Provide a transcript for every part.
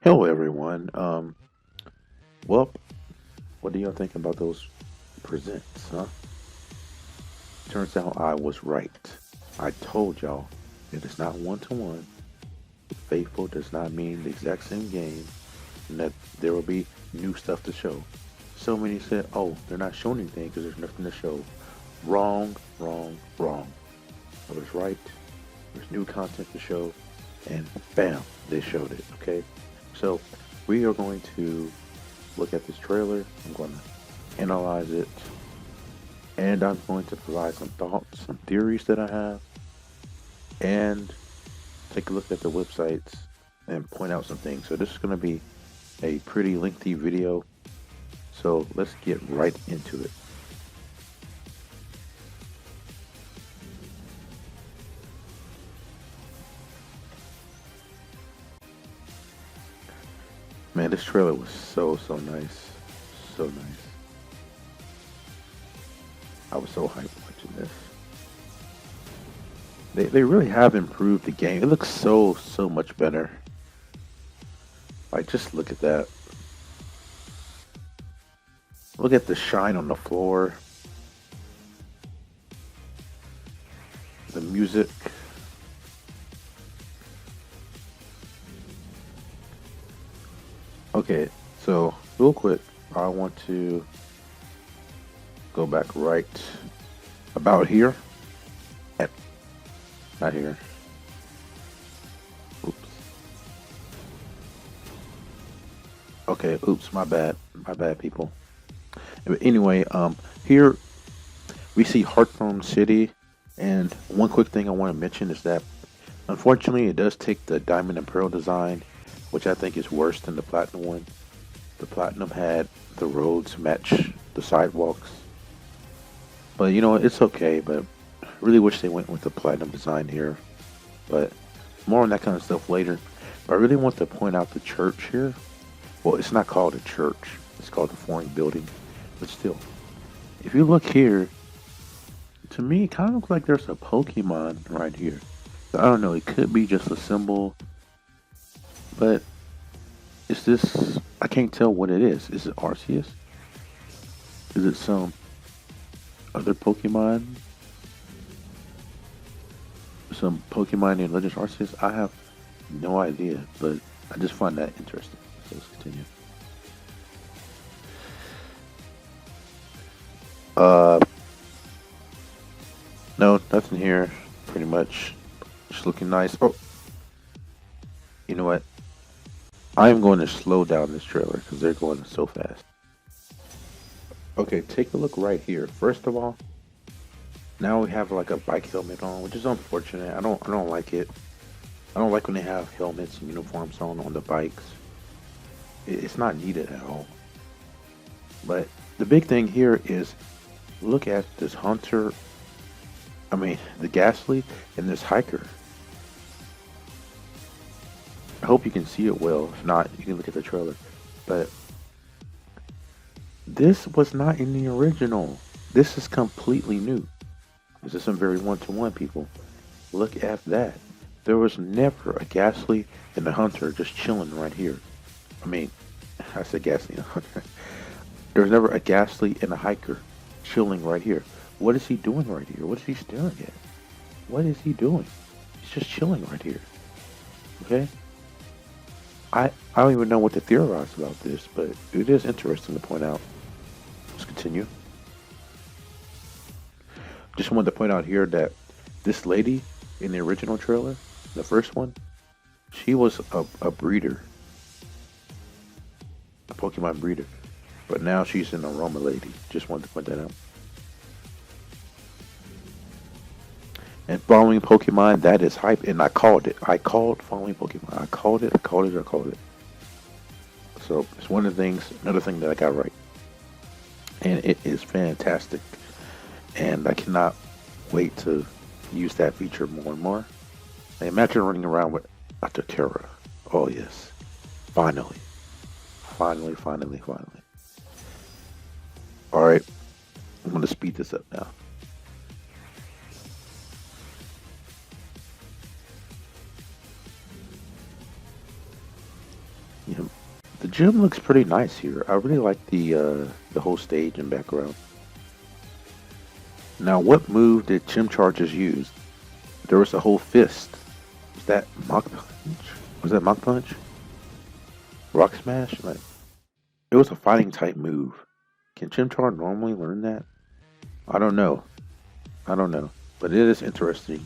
Hello, everyone. Well, what do y'all think about those presents, huh? Turns out I was right. I told y'all it is not one to one. Faithful does not mean the exact same game, and that there will be new stuff to show. So many said, "Oh, they're not showing anything because there's nothing to show." Wrong, wrong, wrong. I was right. There's new content to show, and bam, they showed it. Okay, so we are going to look at this trailer. I'm going to analyze it, and I'm going to provide some thoughts, some theories that I have, and take a look at the websites and point out some things. So this is going to be a pretty lengthy video. So let's get right into it. Man, this trailer was so nice. So nice. I was so hyped watching this. They really have improved the game. It looks so much better. Like, just look at that. Look at the shine on the floor. The music. Okay, so real quick, I want to go back right about here. At, not here. Oops. Okay, oops, my bad. My bad, people. But anyway, here we see Hearthstone City, and one quick thing I want to mention is that unfortunately it does take the Diamond and Pearl design, which I think is worse than the Platinum one. The Platinum had the roads match the sidewalks, but you know it's okay. But I really wish they went with the Platinum design here. But more on that kind of stuff later. But I really want to point out the church here. Well, it's not called a church. It's called the foreign building. But still, if you look here, to me, it kind of looks like there's a Pokemon right here. I don't know. It could be just a symbol, but is this? I can't tell what it is. Is it Arceus? Is it some other Pokemon? Some Pokemon in Legends Arceus? I have no idea, but I just find that interesting. So let's continue. Uh, no, nothing here. Pretty much, just looking nice. Oh, you know what? I am going to slow down this trailer because they're going so fast. Okay, take a look right here. First of all, now we have like a bike helmet on, which is unfortunate. I don't like it. I don't like when they have helmets and uniforms on the bikes. It's not needed at all. But the big thing here is look at this hunter. I mean, the Gastly and this hiker. I hope you can see it well. If not, you can look at the trailer. But this was not in the original. This is completely new. This is some very one-to-one people. Look at that. There was never a Gastly and a hunter just chilling right here. I mean, I said Gastly and a hunter. There was never a Gastly and a hiker chilling right here. What is he doing right here? What is he staring at? What is he doing? He's just chilling right here. Okay? I don't even know what to theorize about this, but it is interesting to point out. Let's continue. Just wanted to point out here that this lady in the original trailer, the first one, she was a breeder, a Pokemon breeder. But now she's an aroma lady. Just wanted to point that out. And following Pokemon, that is hype. And I called it. I called following Pokemon. I called it. I called it. I called it. So it's one of the things, another thing that I got right. And it is fantastic. And I cannot wait to use that feature more and more. I imagine running around with a Terra. Oh yes. Finally. Finally, finally, finally. Alright. I'm going to speed this up now. Yeah, gym looks pretty nice here. I really like the whole stage and background. Now, what move did Chimchar just use? There was a whole fist. Was that Mach Punch? Was that Mach Punch? Rock Smash? Like, it was a fighting type move. Can Chimchar normally learn that? I don't know. I don't know. But it is interesting.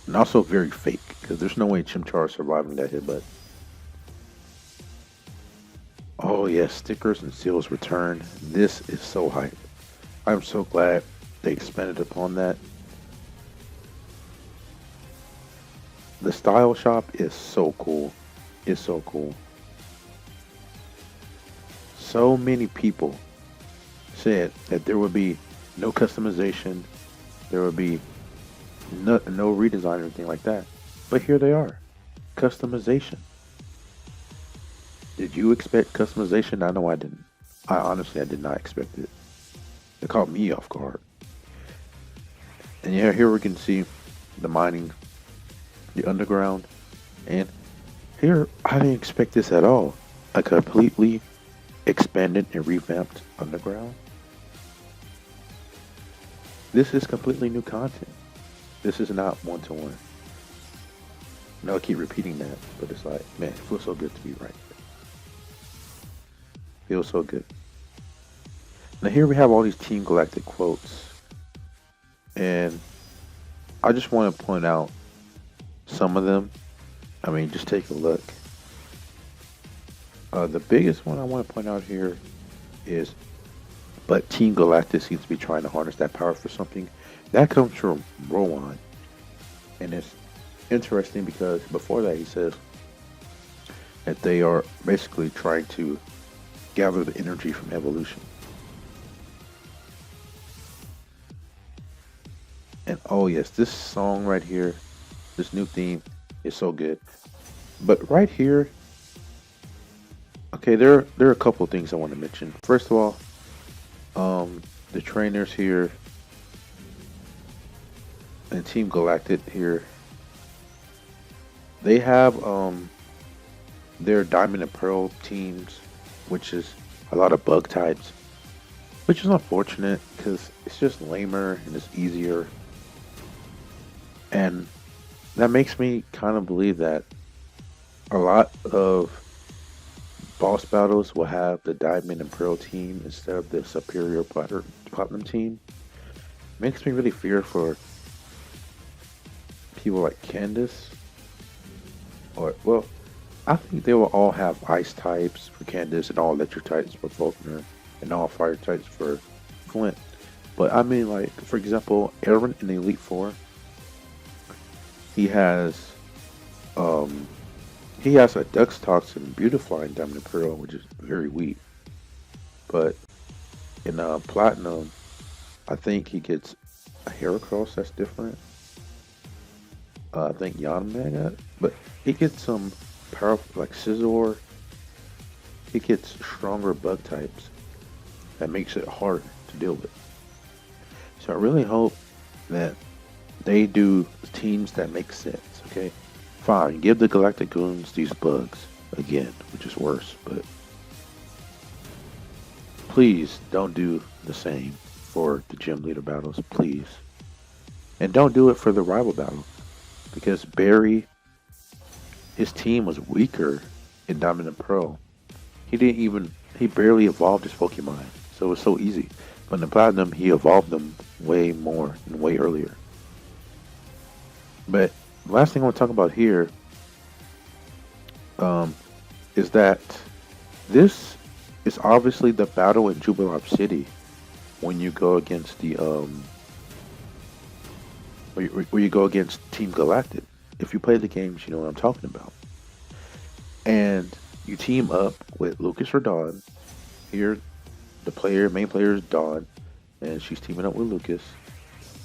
And also very fake, because there's no way Chimchar is surviving that hit, but oh yes, stickers and seals return. This is so hype. I'm so glad they expanded upon that. The style shop is so cool. It's so cool. So many people said that there would be no customization, there would be no redesign or anything like that. But here they are. Customization. Did you expect customization? I know I didn't. I did not expect it. It caught me off guard. And yeah, here we can see the mining, the underground, and here I didn't expect this at all. A completely expanded and revamped underground. This is completely new content. This is not one-to-one. I know I keep repeating that, but it's like, man, it feels so good to be right. Feels so good. Now here we have all these Team Galactic quotes. And I just want to point out some of them. I mean, just take a look. The biggest one I want to point out here is, but Team Galactic seems to be trying to harness that power for something. That comes from Rowan. And it's interesting because before that he says that they are basically trying to gather the energy from evolution. And oh yes, this song right here, this new theme is so good. But right here, okay, there are a couple of things I want to mention. First of all, the trainers here and Team Galactic here, they have their Diamond and Pearl teams, which is a lot of bug types, which is unfortunate because it's just lamer and it's easier. And that makes me kind of believe that a lot of boss battles will have the Diamond and Pearl team instead of the superior Platinum team. Makes me really fear for people like Candace. Or, well, I think they will all have ice types for Candace and all electric types for Faulkner and all fire types for Flint. But I mean, like, for example, Aaron in the Elite Four, he has a Dux Toxin Beautifly in Diamond and Pearl, which is very weak. But in Platinum, I think he gets a Heracross that's different. I think Yanma got it, but he gets some powerful, like Scizor. He gets stronger bug types that makes it harder to deal with. So I really hope that they do teams that make sense, okay? Fine, give the Galactic Goons these bugs again, which is worse, but please don't do the same for the gym leader battles, please. And don't do it for the rival battle, because Barry, his team was weaker in Diamond and Pearl. He barely evolved his Pokemon, so it was so easy. But in Platinum, he evolved them way more and way earlier. But the last thing I want to talk about here is that this is obviously the battle in Jubilant City when you go against the where you go against Team Galactic. If you play the games, you know what I'm talking about. And you team up with Lucas or Dawn. Here, the main player is Dawn, and she's teaming up with Lucas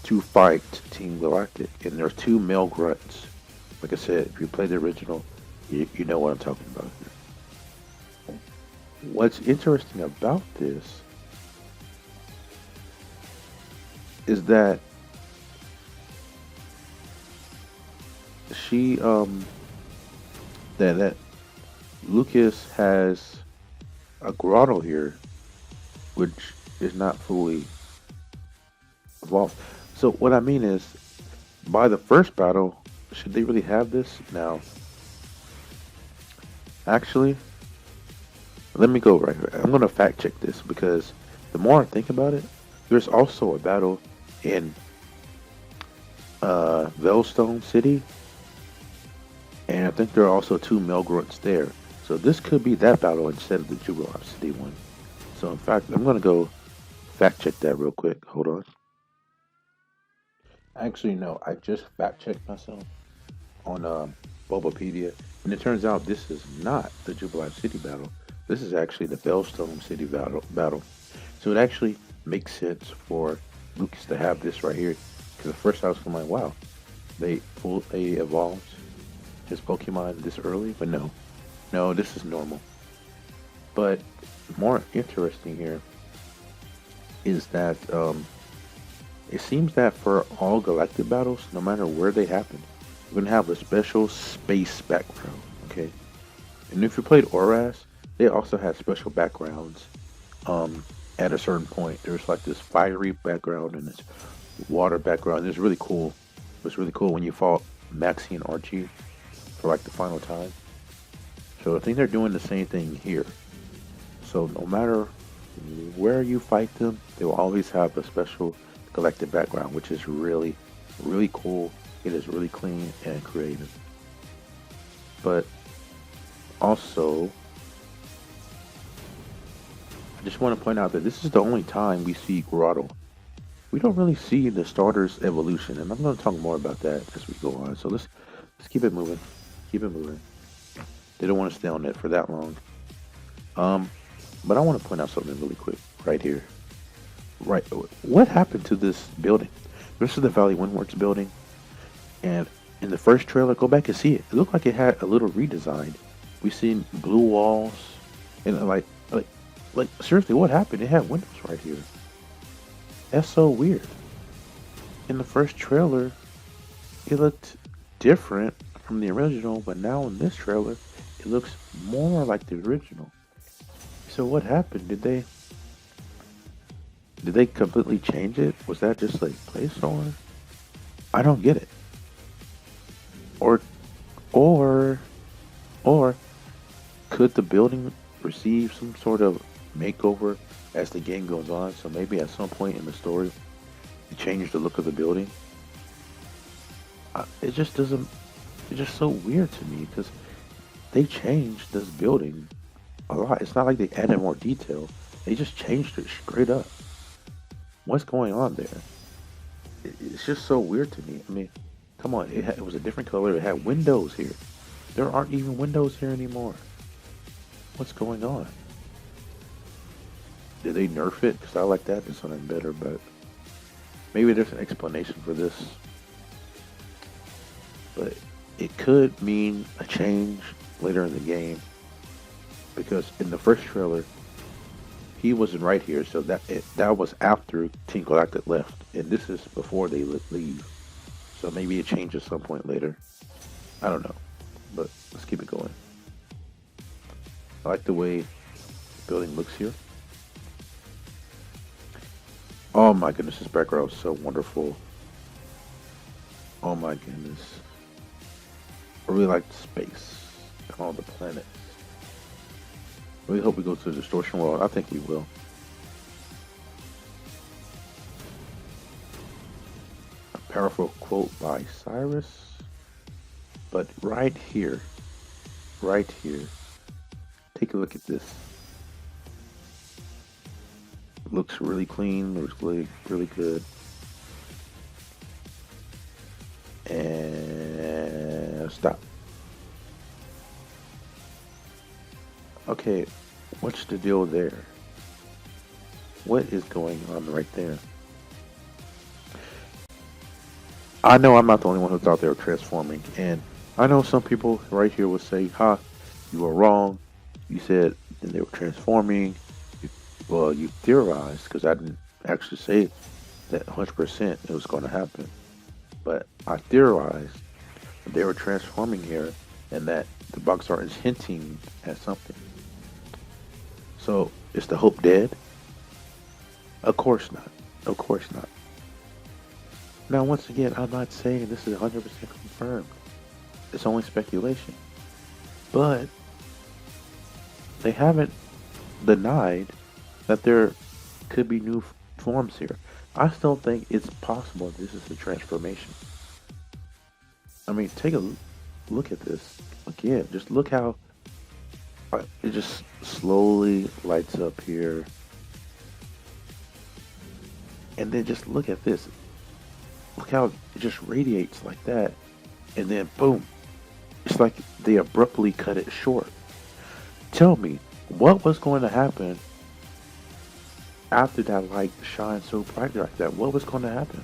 to fight Team Galactic. And there's two male grunts. Like I said, if you play the original, you know what I'm talking about here. What's interesting about this is that that Lucas has a grotto here, which is not fully evolved. So what I mean is, by the first battle, should they really have this? Now, actually, let me go right here. I'm going to fact check this because the more I think about it, there's also a battle in Veilstone City, and I think there are also two Melgrunts there. So this could be that battle instead of the Jubilant City one. So in fact, I'm going to go fact check that real quick. Hold on. Actually, no, I just fact checked myself on Bulbapedia, and it turns out this is not the Jubilant City battle. This is actually the Veilstone City battle. So it actually makes sense for Lucas to have this right here. Because at first I was like, wow, they evolved his Pokemon this early, but no, this is normal. But more interesting here is that it seems that for all Galactic battles, no matter where they happen, we're gonna have a special space background. Okay, and if you played Oras, they also had special backgrounds. At a certain point, there's like this fiery background and this water background. It's really cool. It's really cool when you fought Maxie and Archie for like the final time. So I think they're doing the same thing here. So no matter where you fight them, they will always have a special Galactic background, which is really, really cool. It is really clean and creative. But also, I just want to point out that this is the only time we see Grotto. We don't really see the starter's evolution, and I'm going to talk more about that as we go on. So let's keep it moving. Keep it moving. They don't want to stay on it for that long. But I want to point out something really quick right here. Right, what happened to this building? This is the Valley Windworks building, and in the first trailer, go back and see it. It looked like it had a little redesign. We seen blue walls, and like seriously, what happened? It had windows right here. That's so weird. In the first trailer, it looked different from the original, but now in this trailer, it looks more like the original. So what happened? Did they completely change it? Was that just like placeholder? I don't get it. Or could the building receive some sort of makeover as the game goes on? So maybe at some point in the story, they change the look of the building. It just doesn't. It's just so weird to me because they changed this building a lot. It's not like they added more detail. They just changed it straight up. What's going on there? It's just so weird to me. I mean, come on. It was a different color. It had windows here. There aren't even windows here anymore. What's going on? Did they nerf it? Because I like that. There's something better, but maybe there's an explanation for this. But it could mean a change later in the game. Because in the first trailer, he wasn't right here, so that was after Team Galactic left, and this is before they leave. So maybe it changes some point later. I don't know, but let's keep it going. I like the way the building looks here. Oh my goodness, this background is so wonderful. Oh my goodness. I really like the space and all the planets. I really hope we go to the Distortion World. I think we will. A powerful quote by Cyrus. But right here, take a look at this. It looks really clean. Looks really, really good. And stop. Okay, what's the deal there? What is going on right there? I know I'm not the only one who thought they were transforming, and I know some people right here will say, "Ha, you were wrong. You said that they were transforming." Well, you theorized, because I didn't actually say that 100% it was going to happen. But I theorized that they were transforming here, and that the box art is hinting at something. So is the hope dead? Of course not. Of course not. Now, once again, I'm not saying this is 100% confirmed. It's only speculation. But they haven't denied that there could be new forms here. I still think it's possible this is a transformation. I mean, take a look at this. Again, just look how it just slowly lights up here. And then just look at this. Look how it just radiates like that. And then boom. It's like they abruptly cut it short. Tell me, what was going to happen after that light shined so bright like that? What was going to happen?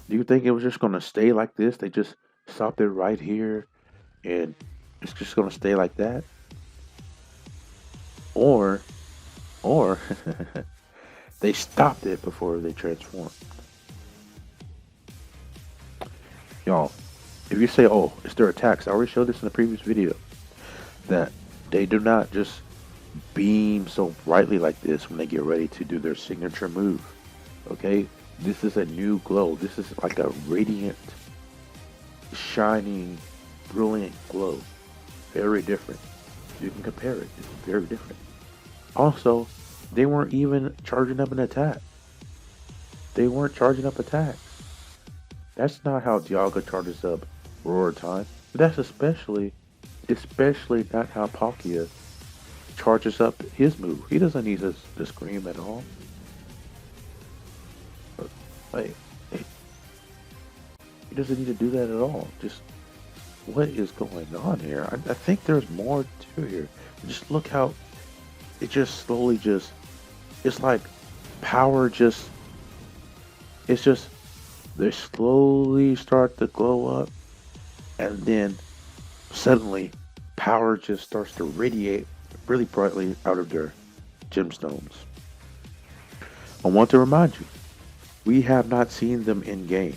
Do you think it was just going to stay like this? They just stopped it right here and it's just going to stay like that? Or they stopped it before they transformed. Y'all, if you say, oh, it's their attacks, I already showed this in the previous video, that they do not just beam so brightly like this when they get ready to do their signature move. Okay? This is a new glow. This is like a radiant, shining, brilliant glow. Very different. You can compare it. It's very different. Also, they weren't even charging up an attack. They weren't charging up attacks. That's not how Dialga charges up Roar time. But that's especially not how Palkia charges up his move. He doesn't need to scream at all. Like, he doesn't need to do that at all. Just, what is going on here? I think there's more to here. Just look how it just slowly it's like power they slowly start to glow up, and then suddenly power just starts to radiate really brightly out of their gemstones. I want to remind you, we have not seen them in game.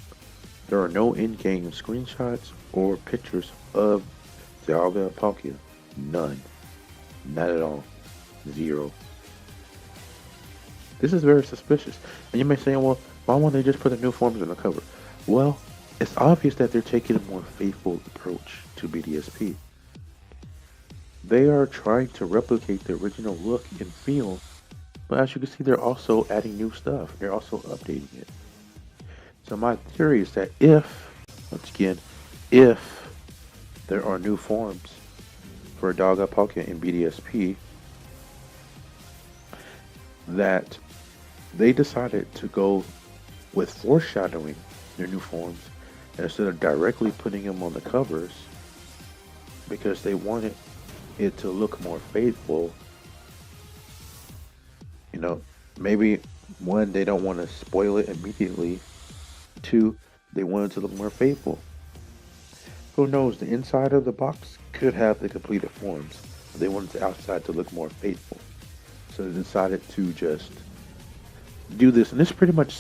There are no in-game screenshots or pictures of Dialga and Palkia. None. Not at all. Zero. This is very suspicious. And you may say, well, why won't they just put the new forms on the cover? Well, it's obvious that they're taking a more faithful approach to BDSP. They are trying to replicate the original look and feel, but as you can see, they're also adding new stuff. They're also updating it. So my theory is that if there are new forms for Dialga, Palkia, and BDSP, that they decided to go with foreshadowing their new forms instead of directly putting them on the covers, because they wanted it to look more faithful. You know, maybe one, they don't want to spoil it immediately. Two, they want it to look more faithful. Who knows, the inside of the box could have the completed forms, but they wanted the outside to look more faithful. So they decided to just do this, and this pretty much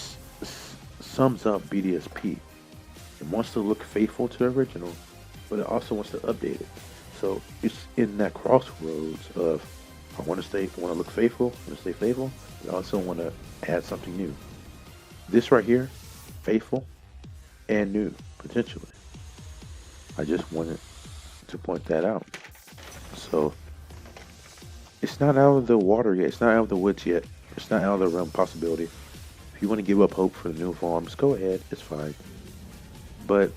sums up BDSP. It wants to look faithful to the original, but it also wants to update it. So it's in that crossroads of, I want to look faithful, I want to stay faithful, but I also want to add something new. This right here, faithful and new, potentially. I just wanted to point that out. So it's not out of the water yet. It's not out of the woods yet. It's not out of the realm possibility. If you want to give up hope for the new forms, go ahead. It's fine. But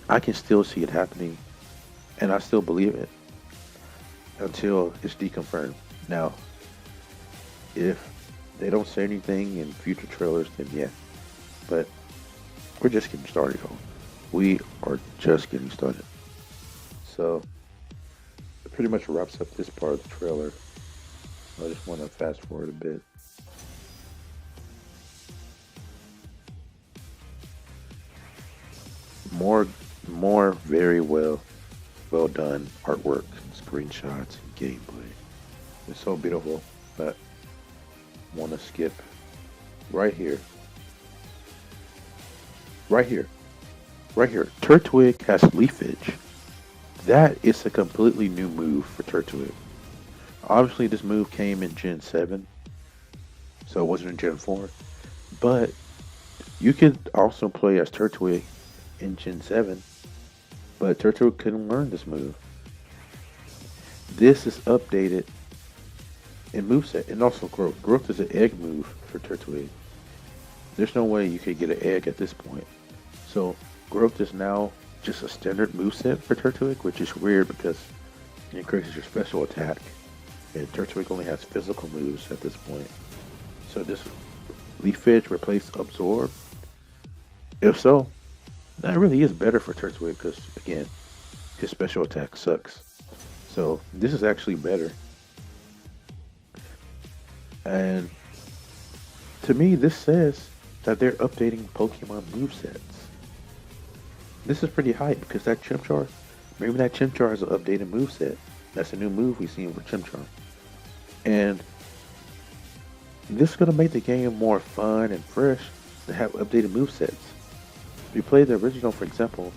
I can still see it happening, and I still believe it until it's deconfirmed. Now, if they don't say anything in future trailers, then yeah. But we're just getting started, y'all. We are just getting started. So it pretty much wraps up this part of the trailer. I just want to fast forward a bit. More very well done artwork, screenshots, and gameplay. It's so beautiful, but I want to skip right here. Right here. Turtwig has leafage. That is a completely new move for Turtwig. Obviously, this move came in Gen 7, so it wasn't in Gen 4. But you could also play as Turtwig in Gen 7, but Turtwig couldn't learn this move. This is updated in moveset, and also growth. Growth is an egg move for Turtwig. There's no way you could get an egg at this point. So growth is now just a standard moveset for Turtwig, which is weird because it increases your special attack. And Turtwig only has physical moves at this point. So this Leaf Edge replace Absorb? If so, that really is better for Turtwig because, again, his special attack sucks. So this is actually better. And to me, this says that they're updating Pokemon movesets. This is pretty hype because that Chimchar, maybe that Chimchar has an updated moveset. That's a new move we've seen for Chimchar. And this is going to make the game more fun and fresh to have updated movesets. If you play the original, for example,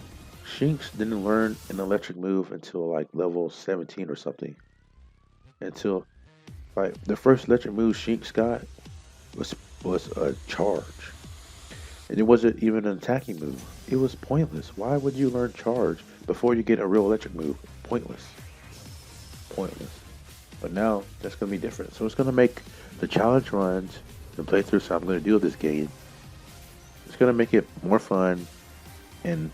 Shinx didn't learn an electric move until like level 17 or something. Until like the first electric move Shinx got was a charge. And it wasn't even an attacking move. It was pointless. Why would you learn charge before you get a real electric move? Pointless. Pointless. But now that's going to be different. So it's going to make the challenge runs, the playthroughs I'm going to do with this game, it's going to make it more fun and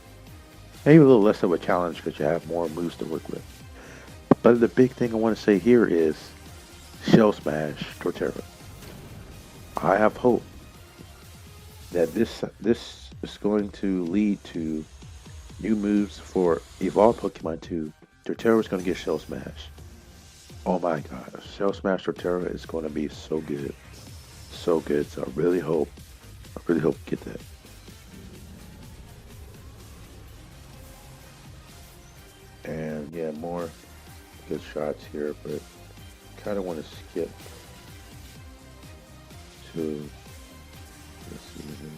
maybe a little less of a challenge because you have more moves to work with. But the big thing I want to say here is Shell Smash Torterra. I have hope that this is going to lead to new moves for Evolved Pokemon 2. Torterra is going to get Shell Smash. Oh my god, Shell Smash Torterra is going to be so good. So good, so I really hope we get that. And yeah, more good shots here, but kind of want to skip to, let's see here.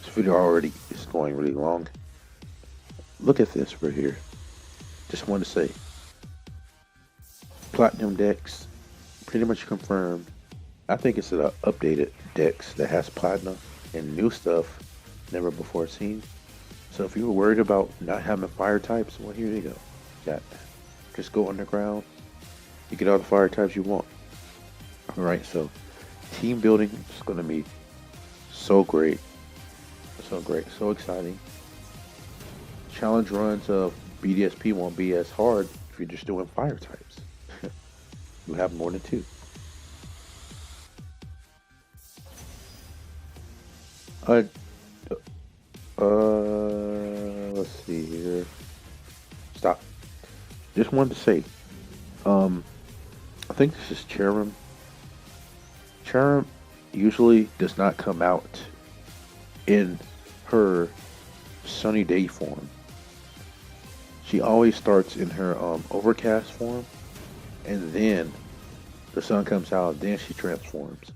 This video already is going really long. Look at this right here. Just want to say, Platinum Dex pretty much confirmed. I think it's an updated Dex that has Platinum and new stuff never before seen. So if you were worried about not having fire types, well, here you go. Got just go underground. You get all the fire types you want. Alright, so team building is going to be so great. So great. So exciting. Challenge runs of BDSP won't be as hard if you're just doing fire types. You have more than two. Let's see here. Stop. Just wanted to say, I think this is Cherim. Cherim usually does not come out in her sunny day form. She always starts in her overcast form, and then the sun comes out, then she transforms.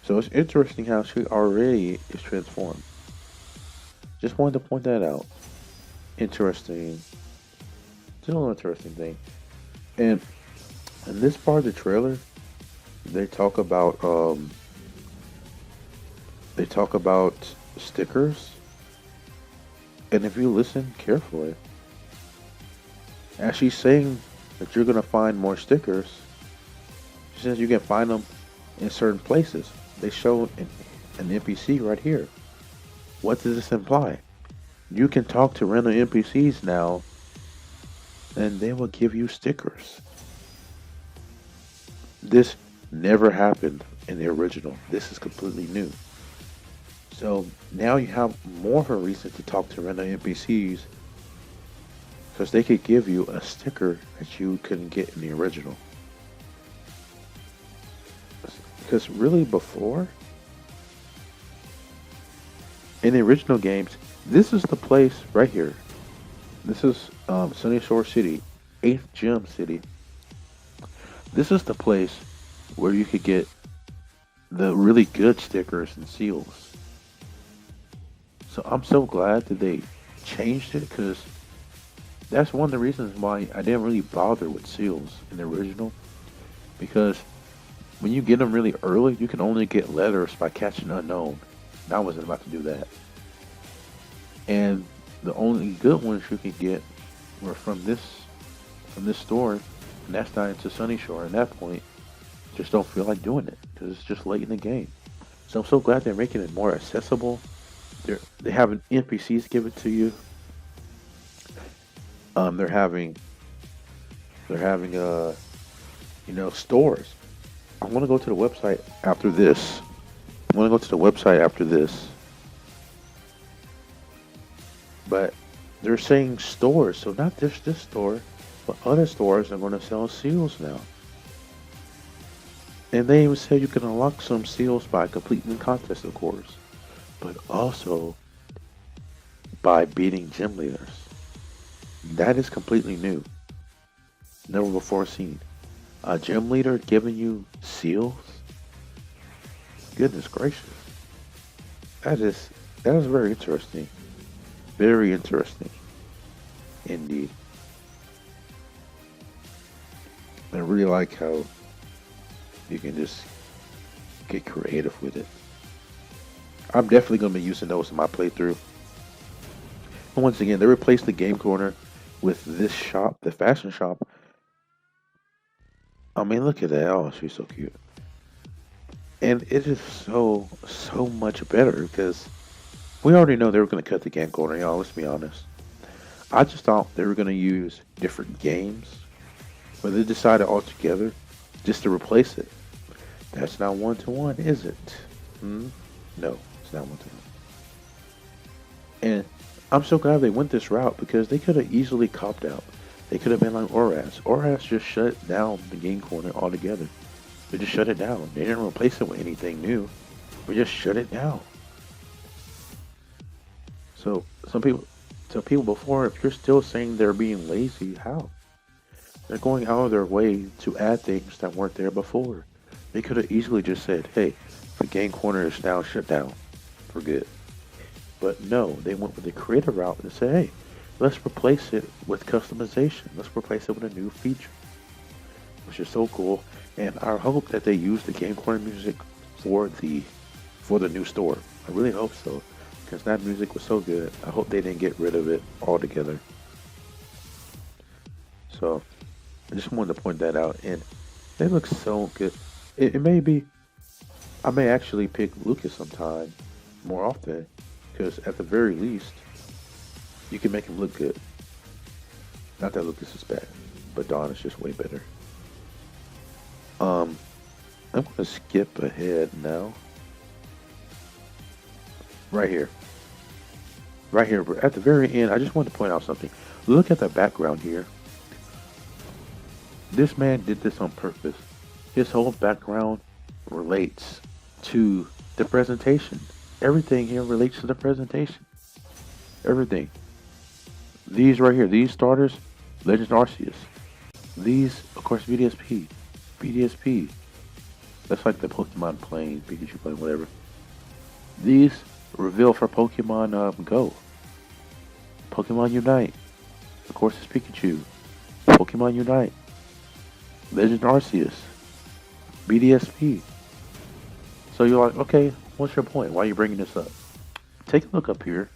So it's interesting how she already is transformed. Just wanted to point that out. Interesting. Just a little interesting thing. And in this part of the trailer, they talk about stickers. And if you listen carefully, as she's saying that you're gonna find more stickers, she says you can find them in certain places. They show an NPC right here. What does this imply? You can talk to random NPCs now, and they will give you stickers. This never happened in the original. This is completely new. So now you have more of a reason to talk to random NPCs, because they could give you a sticker that you couldn't get in the original. Because really before, in the original games, this is the place right here. This is Sunny Shore City, 8th Gem City. This is the place where you could get the really good stickers and seals. So I'm so glad that they changed it, because That's one of the reasons why I didn't really bother with seals in the original, because when you get them really early, you can only get letters by catching unknown. And I wasn't about to do that. And the only good ones you could get were from this store, and that's not into Sunny Shore. At that point, just don't feel like doing it because it's just late in the game. So I'm so glad they're making it more accessible. They have an NPCs give it to you. They're having stores. I want to go to the website after this. I want to go to the website after this. But they're saying stores, so not just this store, but other stores are going to sell seals now. And they even said you can unlock some seals by completing the contest, of course, but also by beating gym leaders. That is completely new. Never before seen. A gym leader giving you seals? Goodness gracious. That is very interesting. Very interesting. Indeed. I really like how you can just get creative with it. I'm definitely going to be using those in my playthrough. And once again, they replaced the game corner with this shop, the fashion shop. I mean, look at that. Oh, she's so cute. And it is so much better because we already know they were going to cut the game corner, y'all. Let's be honest. I just thought they were going to use different games, but they decided altogether just to replace it. That's not one-to-one, is it? No, it's not one-to-one. And I'm so glad they went this route because they could have easily copped out. They could have been like Oras. Oras just shut down the game corner altogether. They just shut it down. They didn't replace it with anything new. They just shut it down. So some people before, if you're still saying they're being lazy, how? They're going out of their way to add things that weren't there before. They could have easily just said, hey, the game corner is now shut down for good. But no, they went with the creative route and said, hey, let's replace it with customization. Let's replace it with a new feature, which is so cool. And I hope that they use the game corner music for the new store. I really hope so, because that music was so good. I hope they didn't get rid of it altogether. So I just wanted to point that out, and they look so good. It may be, I may actually pick Lucas sometime more often, because at the very least, you can make him look good. Not that Lucas is bad, but Dawn is just way better. I'm gonna skip ahead now. Right here. Right here, at the very end, I just want to point out something. Look at the background here. This man did this on purpose. His whole background relates to the presentation. Everything here relates to the presentation. Everything. These right here, these starters, Legend Arceus. These, of course, BDSP. BDSP. That's like the Pokemon playing, Pikachu playing, whatever. These reveal for Pokemon Go. Pokemon Unite. Of course, it's Pikachu. Pokemon Unite. Legend Arceus. BDSP. So you're like, okay, what's your point? Why are you bringing this up? Take a look up here.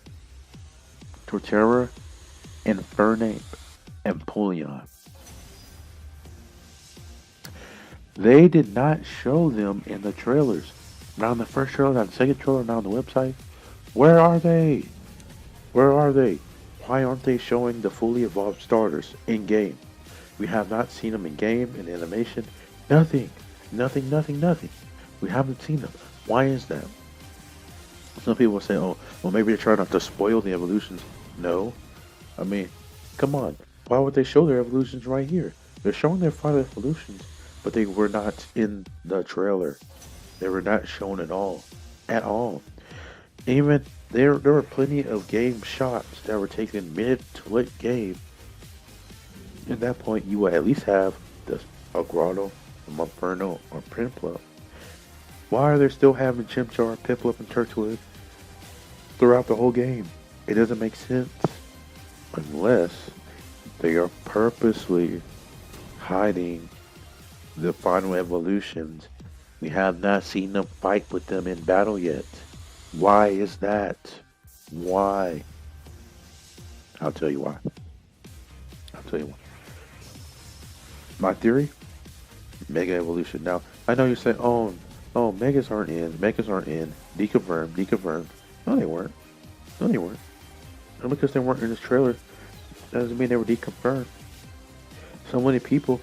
Torterra, Infernape, and Polion. They did not show them in the trailers. Not in the first trailer, not in the second trailer, not on the website. Where are they? Where are they? Why aren't they showing the fully evolved starters in game? We have not seen them in game, in animation. Nothing. Nothing, nothing, nothing. We haven't seen them. Why is that? Some people say, oh, well, maybe they're trying not to spoil the evolutions. No. I mean, come on. Why would they show their evolutions right here? They're showing their 5 evolutions, but they were not in the trailer. They were not shown at all. At all. Even, there were plenty of game shots that were taken mid to late game. At that point, you will at least have the Grotto, Monferno, or Prinplup. Why are they still having Chimchar, Piplup, and Turtwig throughout the whole game? It doesn't make sense. Unless They are purposely hiding the final evolutions. We have not seen them fight with them in battle yet. Why is that? Why? I'll tell you why. I'll tell you why. My theory? Mega evolution. Now, I know you say, oh, megas aren't in. Megas aren't in. Deconfirmed. Deconfirmed. No, they weren't. No, they weren't. And because they weren't in this trailer, doesn't mean they were deconfirmed. So many people,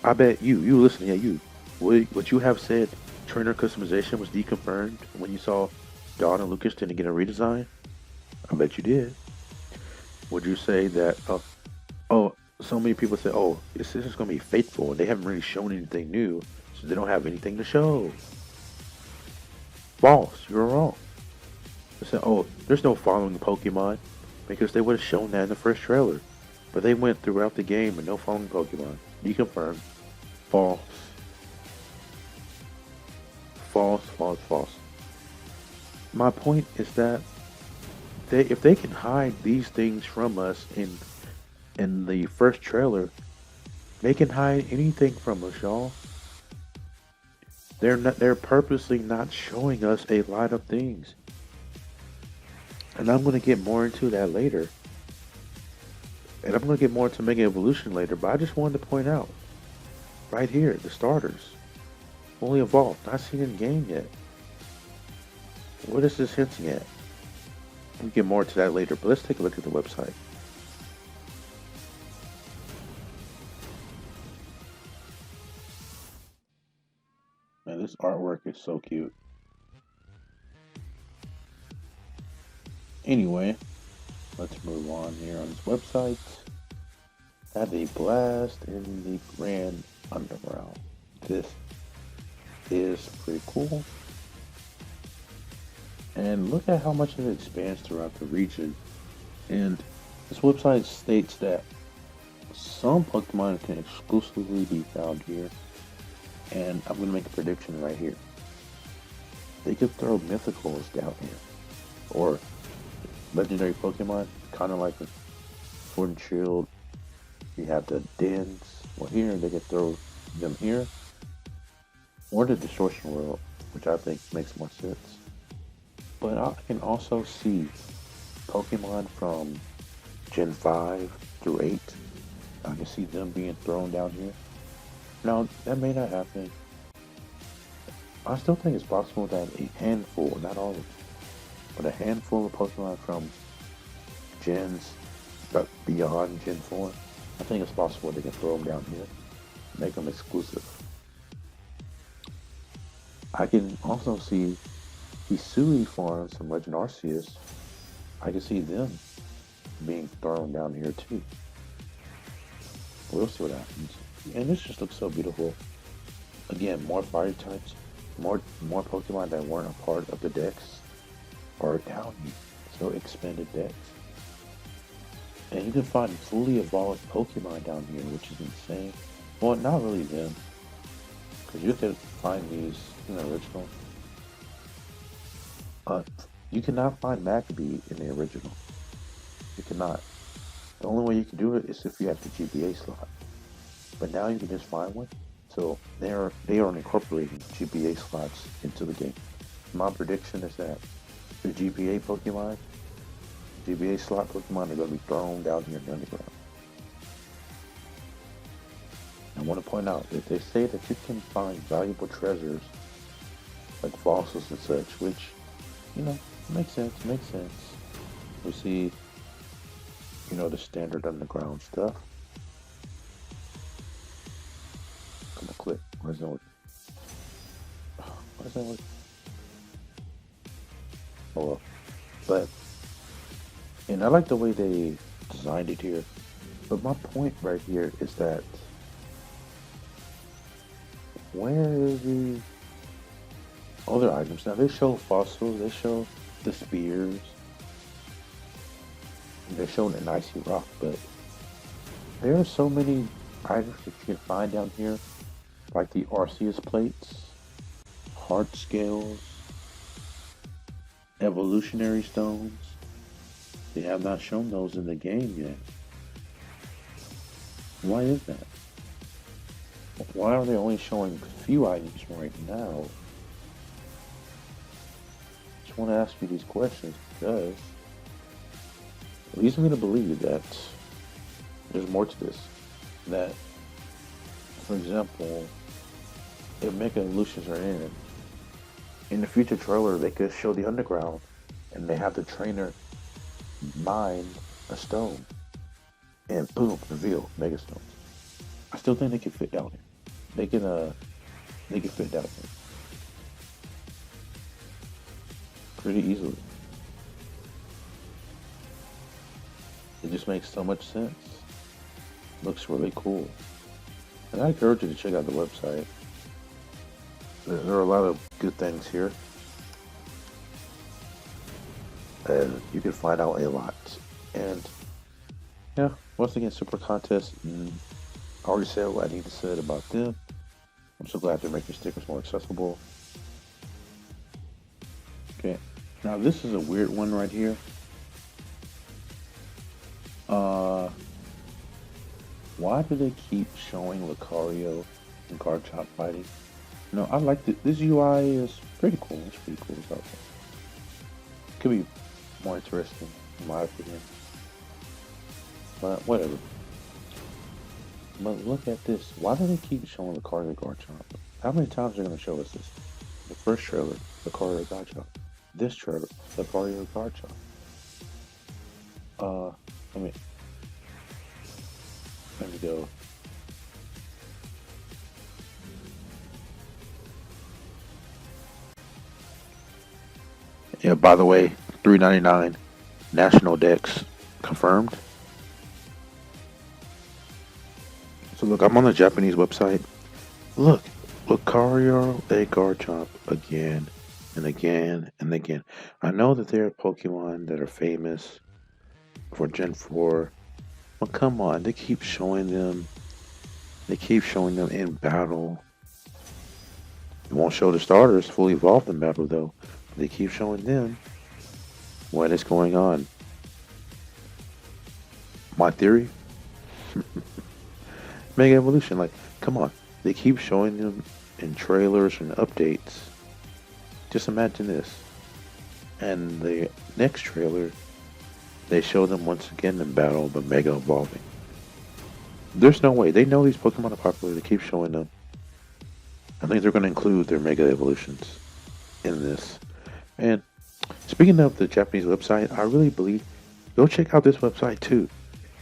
I bet you listen, yeah, you. What you have said, trainer customization was deconfirmed when you saw Dawn and Lucas didn't get a redesign? I bet you did. Would you say that, so many people say, oh, this is going to be faithful, and they haven't really shown anything new, so they don't have anything to show. False, you're wrong. They say, oh, there's no following Pokemon, because they would have shown that in the first trailer. But they went throughout the game with no following Pokemon. Deconfirmed. False. False, false, false. My point is that if they can hide these things from us in the first trailer, they can hide anything from us, y'all. They're purposely not showing us a lot of things. And I'm going to get more into that later. And I'm going to get more into Mega Evolution later, but I just wanted to point out, right here, the starters. Only evolved, not seen in game yet. What is this hinting at? We'll get more to that later, but let's take a look at the website. Man, this artwork is so cute. Anyway, let's move on here on this website. Have a blast in the Grand Underground. This is pretty cool. And look at how much it expands throughout the region. And this website states that some Pokemon can exclusively be found here. And I'm going to make a prediction right here. They could throw mythicals down here. Or legendary Pokemon, kind of like the Sword and Shield. You have the dens. Well, here they could throw them here. Or the Distortion World, which I think makes more sense. But I can also see Pokemon from Gen 5 through 8. I can see them being thrown down here. Now, that may not happen. I still think it's possible that a handful, not all of them, but a handful of Pokemon from gens beyond Gen 4, I think it's possible they can throw them down here, make them exclusive. I can also see Hisui farms from Legend Arceus. I can see them being thrown down here too. We'll see what happens. And this just looks so beautiful. Again, more fire types, more Pokemon that weren't a part of the decks are down here. So expanded decks. And you can find fully evolved Pokemon down here, which is insane. Well, not really them, because you can find these in the original. You cannot find Magby in the original. You cannot. The only way you can do it is if you have the GBA slot. But now you can just find one. So they are incorporating GBA slots into the game. My prediction is that the GBA Pokemon, GBA slot Pokemon are going to be thrown down here in the underground. I want to point out that they say that you can find valuable treasures like fossils and such, which, makes sense. We see, the standard underground stuff. I'm gonna click. Why does that work? Oh well. But, and I like the way they designed it here. But my point right here is that where are the other items? Now they show fossils, they show the spears, they're showing an icy rock, but there are so many items that you can find down here, like the Arceus plates, heart scales, evolutionary stones. They have not shown those in the game yet. Why is that? Why are they only showing a few items right now? Just want to ask you these questions because it leads me to believe that there's more to this. That, for example, if Mega Evolutions are in the future trailer, they could show the underground and they have the trainer mine a stone and boom, reveal Mega Stones. I still think they can fit down here. They can fit down here pretty easily. It just makes so much sense. Looks really cool. And I encourage you to check out the website. There are a lot of good things here. And you can find out a lot. And yeah, once again, Super Contest. I already said what I need to say about them. I'm so glad they're making stickers more accessible. Okay, now this is a weird one right here. Why do they keep showing Lucario and Garchomp fighting? No, I like this UI is pretty cool. It's pretty cool. It's okay. Could be more interesting, in my opinion. But whatever. But look at this. Why do they keep showing Lucario and Garchomp? How many times are they going to show us this? The first trailer, Lucario and Garchomp. This trailer, Lucario and Garchomp. Let me go. Yeah, by the way, $3.99 national decks confirmed. So look, I'm on the Japanese website. Look, Lucario and Garchomp again and again and again. I know that there are Pokemon that are famous for Gen 4. Well, come on, they keep showing them. They keep showing them in battle. It won't show the starters fully evolved in battle though. They keep showing them what is going on. My theory? Mega Evolution, like, come on. They keep showing them in trailers and updates. Just imagine this. And the next trailer, they show them once again in battle, but Mega Evolving. There's no way. They know these Pokemon are popular. They keep showing them. I think they're going to include their Mega Evolutions in this. And speaking of the Japanese website, I really believe, go check out this website too.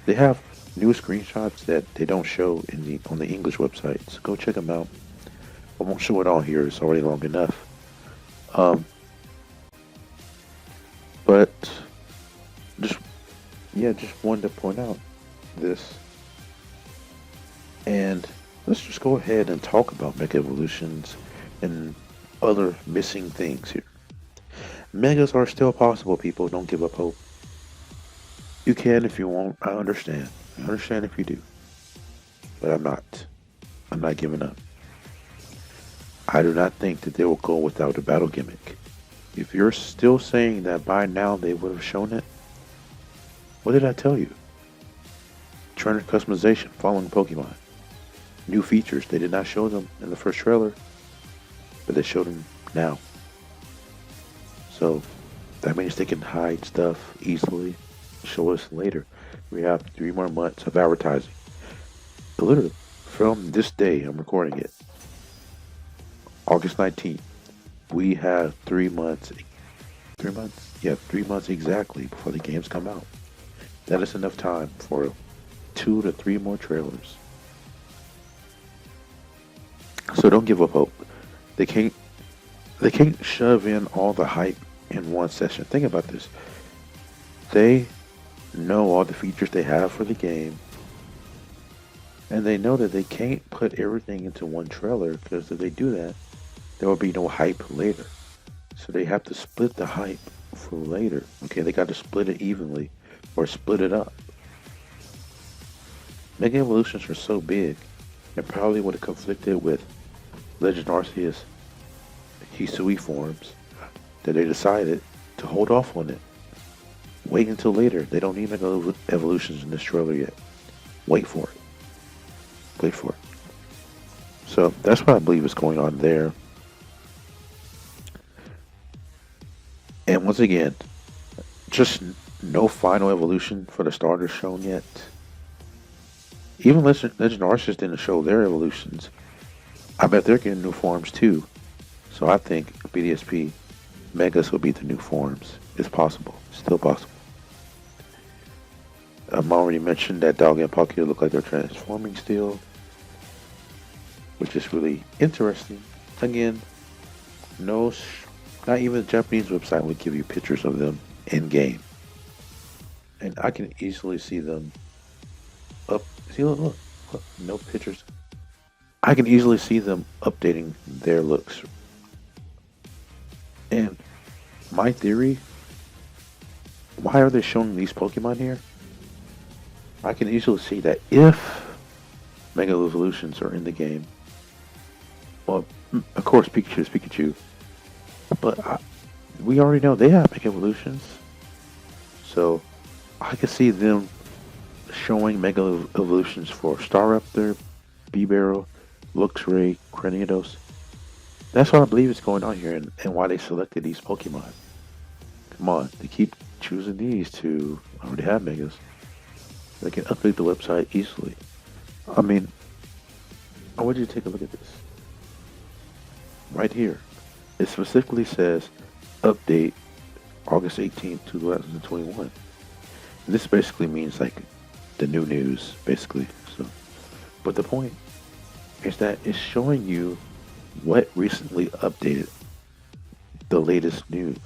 They have new screenshots that they don't show on the English website. So go check them out. I won't show it all here. It's already long enough. But just wanted to point out this. And let's just go ahead and talk about Mega Evolutions and other missing things here. Megas are still possible, people. Don't give up hope. You can if you want. I understand. I understand if you do. But I'm not. I'm not giving up. I do not think that they will go without a battle gimmick. If you're still saying that by now they would have shown it, what did I tell you? Trainer customization following Pokemon. New features. They did not show them in the first trailer, but they showed them now. So that means they can hide stuff easily, show us later. We have 3 more months of advertising. Literally, from this day, I'm recording it, August 19th, we have 3 months. 3 months? Yeah, 3 months exactly before the games come out. That is enough time for 2 to 3 more trailers. So don't give up hope. They can't shove in all the hype in one session. Think about this. They know all the features they have for the game, and they know that they can't put everything into one trailer, because if they do that, there will be no hype later. So they have to split the hype for later. Okay, they got to split it evenly or split it up. Mega Evolutions are so big, it probably would have conflicted with Legend Arceus Hisui forms, that they decided to hold off on it. Wait until later. They don't need Mega Evolutions in this trailer yet. Wait for it. played for. So that's what I believe is going on there. And once again, just no final evolution for the starters shown yet. Even Legend Arceus didn't show their evolutions. I bet they're getting new forms too. So I think BDSP Megas will be the new forms. It's possible. Still possible. I've already mentioned that Dialga and Palkia look like they're transforming still, which is really interesting. Again, not even the Japanese website would give you pictures of them in game, and I can easily see them up. See, look, no pictures. I can easily see them updating their looks. And my theory, why are they showing these Pokemon here? I can easily see that if Mega Evolutions are in the game, well, of course Pikachu is Pikachu, but we already know they have Mega Evolutions, so I can see them showing Mega Evolutions for Staraptor, Bibarel, Luxray, Cranidos. That's what I believe is going on here, and why they selected these Pokemon. Come on, they keep choosing these to already have Megas. They can update the website easily. I mean, I want you to take a look at this. Right here. It specifically says update August 18th, 2021. And this basically means like the new news, basically. So, but the point is that it's showing you what recently updated, the latest news.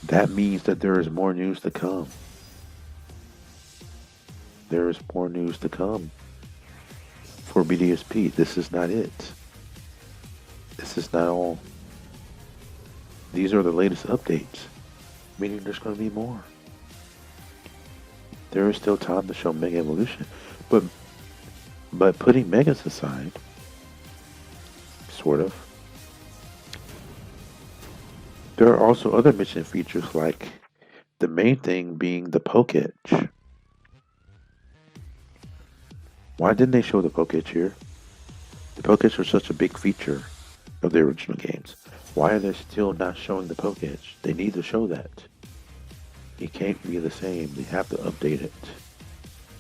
That means that there is more news to come. There is more news to come for BDSP. This is not it. This is not all. These are the latest updates, meaning there's going to be more. There is still time to show Mega Evolution, but putting Megas aside, sort of, there are also other mission features, like the main thing being the Pokétch. Why didn't they show the Pokétch here? The Pokétch are such a big feature of the original games. Why are they still not showing the Pokétch? They need to show that. It can't be the same. They have to update it.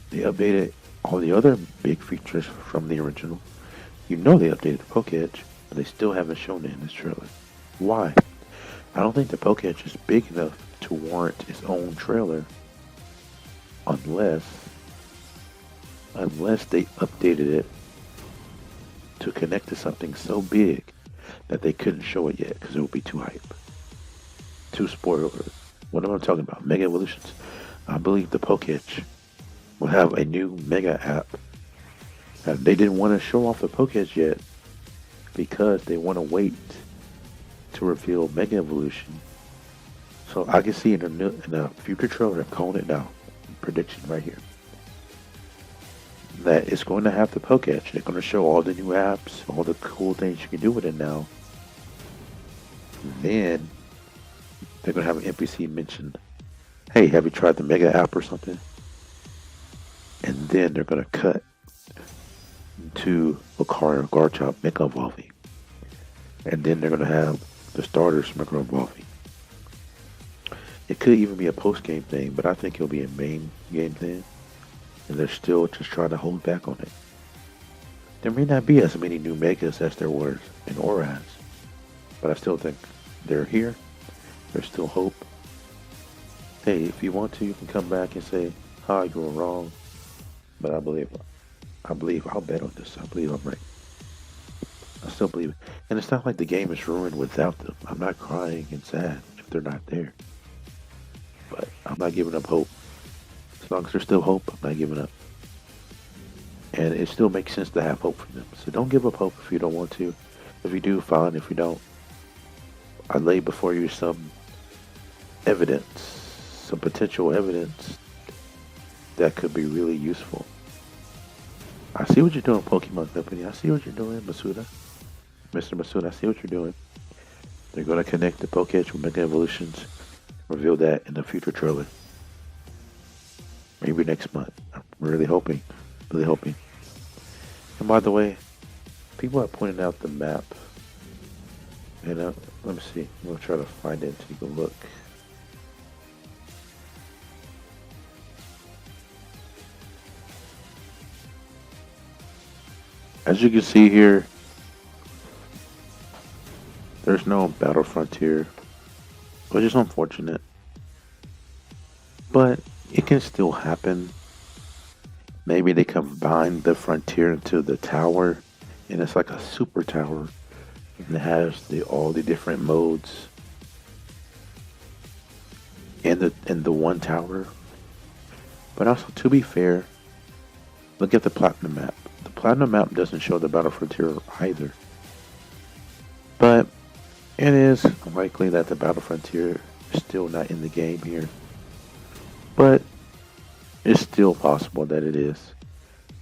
They updated all the other big features from the original. You know they updated the Pokétch, but they still haven't shown it in this trailer. Why? I don't think the Pokétch is big enough to warrant its own trailer unless they updated it to connect to something so big that they couldn't show it yet because it would be too hype. Too spoiler. What am I talking about? Mega Evolutions. I believe the Pokétch will have a new Mega app. They didn't want to show off the Pokétch yet because they want to wait to reveal Mega Evolution. So I can see in a future trailer, I'm calling it now, prediction right here, that it's going to have the Pokétch. They're going to show all the new apps, all the cool things you can do with it now. Then they're going to have an NPC mention, hey, have you tried the Mega app or something? And then they're going to cut to Lucario, Garchomp, Mega Evolving. And then they're going to have the starters Mega Evolving. It could even be a post-game thing, but I think it'll be a main game thing. And they're still just trying to hold back on it. There may not be as many new Megas as there were in Oraz, but I still think they're here. There's still hope. Hey, if you want to, you can come back and say, hi, you were wrong. But I believe I'll bet on this. I believe I'm right. I still believe it. And it's not like the game is ruined without them. I'm not crying and sad if they're not there. But I'm not giving up hope. As long as there's still hope, I'm not giving up. And it still makes sense to have hope for them. So don't give up hope if you don't want to. If you do, fine. If you don't, I lay before you some evidence, some potential evidence that could be really useful. I see what you're doing, Pokemon Company. I see what you're doing, Masuda. Mr. Masuda, I see what you're doing. They're going to connect the Pokétch with Mega Evolutions. Reveal that in the future trailer. Maybe next month. I'm really hoping. Really hoping. And by the way, people have pointed out the map. And let me see. We'll try to find it and take a look. As you can see here, there's no battle frontier, which is unfortunate. But it can still happen. Maybe they combine the frontier into the tower, and it's like a super tower, and it has all the different modes in the one tower. But also, to be fair, look at the platinum map. The platinum map doesn't show the battle frontier either. But it is likely that the battle frontier is still not in the game here. But it's still possible that it is.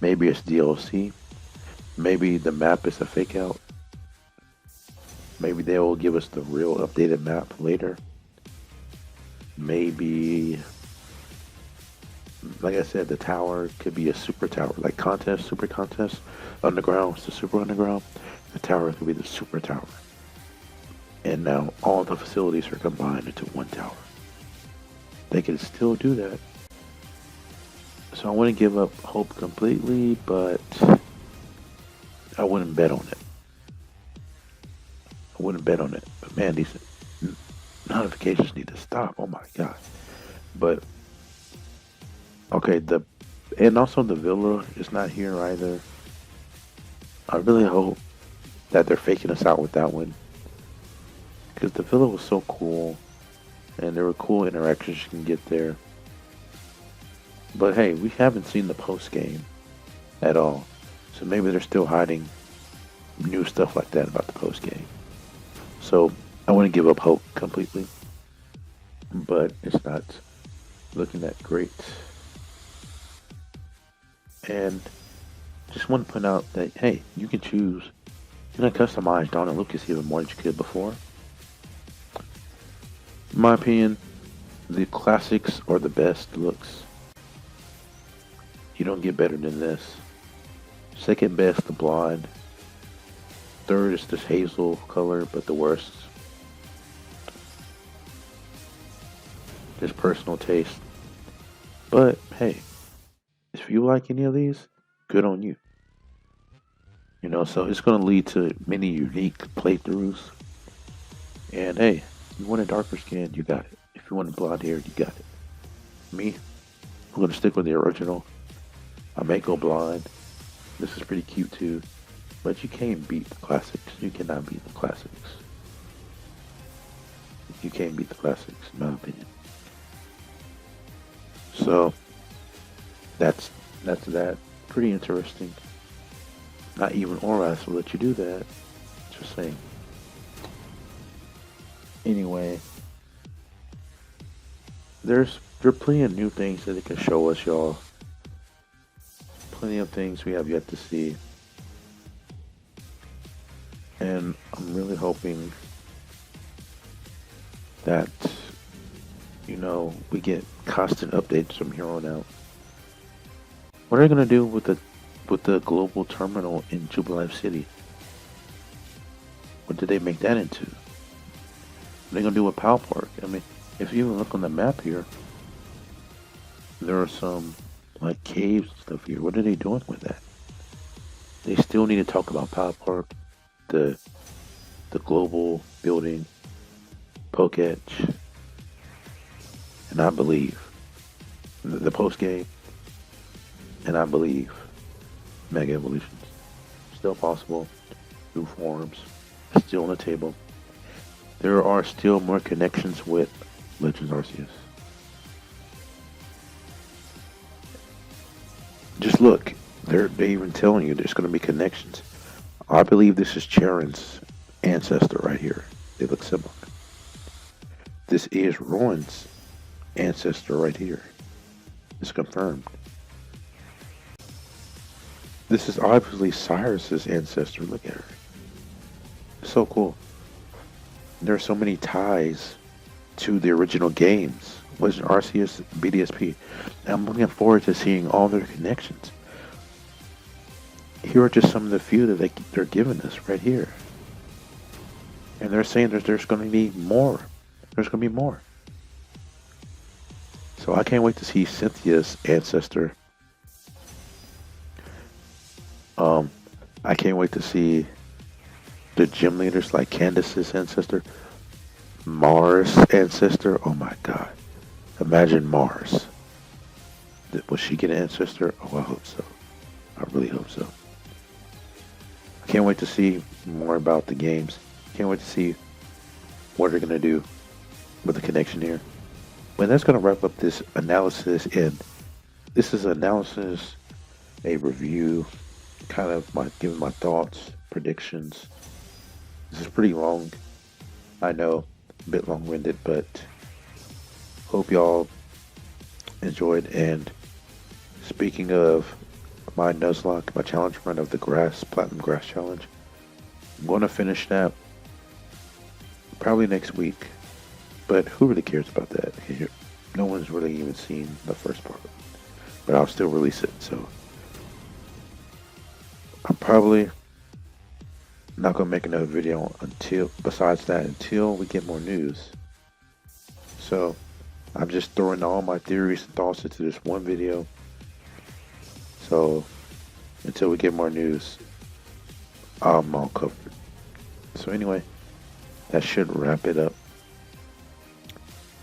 Maybe it's DLC. Maybe the map is a fake out. Maybe they will give us the real updated map later. Maybe, like I said, the tower could be a super tower, like contest, super contest. Underground is the super underground. The tower could be the super tower. And now all the facilities are combined into one tower. They can still do that. So I wouldn't give up hope completely, but I wouldn't bet on it. I wouldn't bet on it. But man, these notifications need to stop. Oh my god. But okay, and also the villa is not here either. I really hope that they're faking us out with that one, because the villa was so cool, and there were cool interactions you can get there. But hey, we haven't seen the post game at all, so maybe they're still hiding new stuff like that about the post game. So I wouldn't give up hope completely, but it's not looking that great. And just want to point out that hey, you can choose. You can customize Dawn and Lucas even more than you could before. In my opinion, the classics are the best looks. You don't get better than this. Second best, the blonde. Third is this hazel color, but the worst. Just personal taste. But hey, if you like any of these, good on you. You know, so it's going to lead to many unique playthroughs. And hey, you want a darker skin, you got it. If you want a blonde hair, you got it. Me, I'm going to stick with the original. I may go blonde. This is pretty cute too. But you can't beat the classics. You cannot beat the classics. You can't beat the classics, in my opinion. So, that's that. Pretty interesting. Not even Oras will let you do that. Just saying. Anyway, there are plenty of new things that it can show us, y'all. Plenty of things we have yet to see. And I'm really hoping that, you know, we get constant updates from here on out. What are they gonna do with the global terminal in Jubilife City? What did they make that into? What are they gonna do with Pal Park? I mean, if you even look on the map here, there are some like caves and stuff here. What are they doing with that? They still need to talk about Pal Park, the global building, Poketch, and I believe the post game, and I believe Mega Evolutions. Still possible. New forms. Still on the table. There are still more connections with Legends Arceus. Just look. They're even telling you there's going to be connections. I believe this is Charon's ancestor right here. They look similar. This is Rowan's ancestor right here. It's confirmed. This is obviously Cyrus's ancestor. Look at her. It's so cool. There are so many ties to the original games. Legend Arceus, BDSP. I'm looking forward to seeing all their connections. here are just some of the few that they're giving us right here. And they're saying there's going to be more. There's going to be more. So I can't wait to see Cynthia's ancestor. I can't wait to see the gym leaders like Candace's ancestor, Mars' ancestor. Oh my God. Imagine Mars. Will she get an ancestor? Oh, I hope so. I really hope so. I can't wait to see more about the games. Can't wait to see what they're going to do with the connection here. But that's going to wrap up this analysis. And this is analysis, a review, kind of giving my thoughts, predictions. This is pretty long. I know, a bit long-winded, but hope y'all enjoyed. And speaking of my Nuzlocke, my challenge run of the Platinum Grass Challenge, I'm going to finish that probably next week. But who really cares about that? No one's really even seen the first part. But I'll still release it, so I'm probably not going to make another video until we get more news. So I'm just throwing all my theories and thoughts into this one video. So until we get more news, I'm all covered. So anyway, that should wrap it up.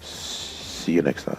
See you next time.